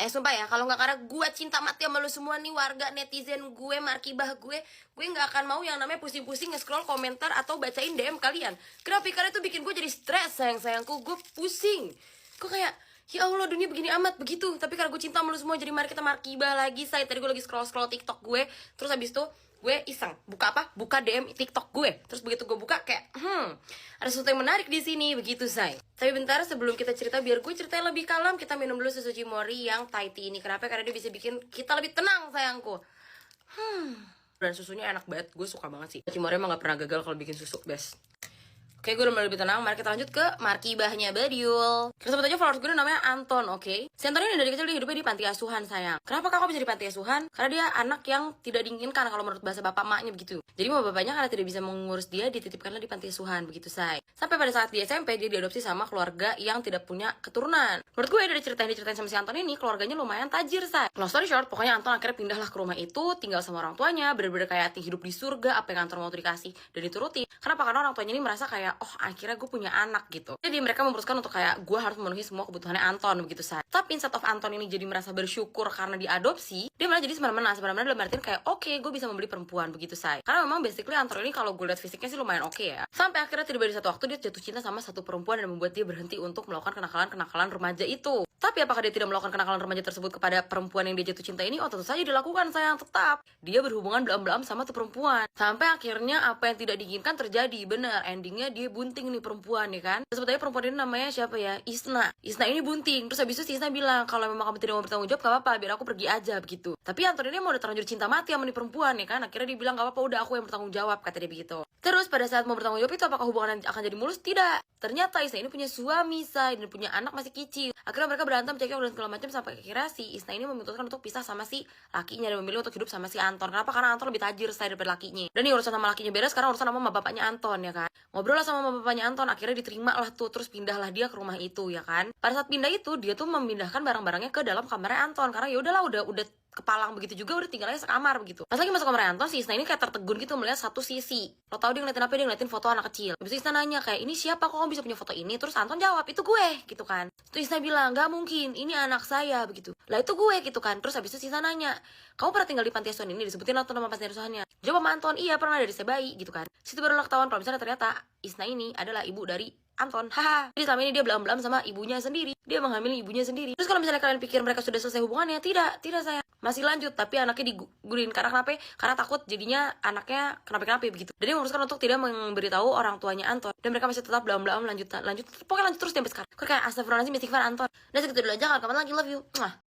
Sumpah ya, kalau nggak karena gue cinta mati sama lu semua nih warga netizen gue, markibah gue nggak akan mau yang namanya pusing-pusing nge-scroll komentar atau bacain DM kalian. Kenapa? Karena itu bikin gue jadi stres, sayangku, gue pusing. Gue kayak, ya Allah dunia begini amat begitu. Tapi karena gue cinta sama lu semua, jadi mari kita markibah lagi. Tadi gue lagi scroll TikTok gue, terus habis itu gue iseng buka DM TikTok gue. Terus begitu gue buka kayak ada sesuatu yang menarik di sini begitu, say. Tapi bentar sebelum kita cerita, biar gue ceritain lebih kalem, kita minum dulu susu Cimory yang Thai tea ini. Kenapa? Karena dia bisa bikin kita lebih tenang, sayangku. Dan susunya enak banget, gue suka banget sih. Cimory emang gak pernah gagal kalau bikin susu, best. Oke, gue udah mulai lebih tenang. Mari kita lanjut ke markibahnya Badiul. Kita sebut aja followers gue namanya Anton, oke? Si Anton ini dari kecil dia hidupnya di panti asuhan, sayang. Kenapa kakak bisa di panti asuhan? Karena dia anak yang tidak diinginkan kalau menurut bahasa bapak maknya begitu. Jadi mau bapaknya karena tidak bisa mengurus dia, dititipkanlah di panti asuhan, begitu, say. Sampai pada saat di SMP, dia diadopsi sama keluarga yang tidak punya keturunan. Menurut gue dari cerita yang diceritain sama si Anton ini, keluarganya lumayan tajir, say. Long story short, pokoknya Anton akhirnya pindahlah ke rumah itu, tinggal sama orang tuanya, bener-bener kayak hidup di surga, apa yang Anton mau dikasih dan dituruti. Kenapa? Karena orang tuanya ini merasa kayak, oh akhirnya gue punya anak gitu. Jadi mereka memutuskan untuk kayak gue harus memenuhi semua kebutuhannya Anton begitu, say. Tapi instead of Anton ini jadi merasa bersyukur karena diadopsi, dia malah jadi semena-mena dalam artian kayak oke, gue bisa membeli perempuan begitu, say. Karena memang basically Anton ini kalau gue lihat fisiknya sih lumayan oke ya. Sampai akhirnya tiba di satu waktu dia jatuh cinta sama satu perempuan dan membuat dia berhenti untuk melakukan kenakalan remaja itu. Tapi apakah dia tidak melakukan kenakalan remaja tersebut kepada perempuan yang dia jatuh cinta ini? Oh tentu saja dilakukan, sayang. Tetap dia berhubungan belam-belam sama tuh perempuan. Sampai akhirnya apa yang tidak diinginkan terjadi. Bener, endingnya dia bunting nih perempuan, ya kan. Sebetulnya perempuan ini namanya siapa ya? Isna ini bunting. Terus habis itu si Isna bilang, kalau memang kamu tidak mau bertanggung jawab, gak apa-apa, biar aku pergi aja begitu. Tapi Anton ini mau udah terlanjur cinta mati sama nih perempuan, ya kan. Akhirnya dia bilang, gak apa-apa, udah aku yang bertanggung jawab, kata dia begitu. Terus pada saat mau bertanggung jawab itu, apakah hubungan akan jadi mulus? Tidak. Ternyata Isna ini punya suami, say, dan punya anak masih kecil. Akhirnya mereka berantem, cekcok dan segala macam, sampai akhirnya si Isna ini memutuskan untuk pisah sama si lakinya dan memilih untuk hidup sama si Anton. Kenapa? Karena Anton lebih tajir, say, daripada lakinya. Dan ini urusan sama lakinya beres, sekarang urusan sama bapaknya Anton, ya kan. Ngobrol lah sama bapaknya Anton, akhirnya diterima lah tuh. Terus pindahlah dia ke rumah itu, ya kan. Pada saat pindah itu, dia tuh memindahkan barang-barangnya ke dalam kamarnya Anton. Karena ya udahlah, udah kepalang begitu juga, udah tinggal aja sekamar begitu. Pas lagi masuk kamar Anton, si Isna ini kayak tertegun gitu melihat satu sisi. Lo tau dia ngeliatin apa? Dia ngeliatin foto anak kecil. Habis itu Isna nanya kayak, ini siapa, kok kamu bisa punya foto ini? Terus Anton jawab, itu gue gitu kan. Terus Isna bilang, gak mungkin, ini anak saya begitu. Lah itu gue gitu kan. Terus habis itu Isna nanya, kamu pernah tinggal di panti asuhan ini? Disebutin atau nama panti asuhannya. Jawab sama Anton, iya pernah, dari saya bayi gitu kan. Situ baru ketahuan kalau misalnya ternyata Isna ini adalah ibu dari Anton. Haha. Jadi selama ini dia belam-belam sama ibunya sendiri. Dia menghamili ibunya sendiri. Terus kalau misalnya kalian pikir mereka sudah selesai hubungannya, tidak saya. Masih lanjut, tapi anaknya digugurin. Karena kenapa? Karena takut jadinya anaknya kenapa begitu. Dan dia memutuskan untuk tidak memberitahu orang tuanya Anton. Dan mereka masih tetap belam-belam lanjut. Pokoknya lanjut terus sampai sekarang. Kayak astagfirullahaladzim, istighfar Anton. Dan segitu dulu aja, kapan lagi, love you.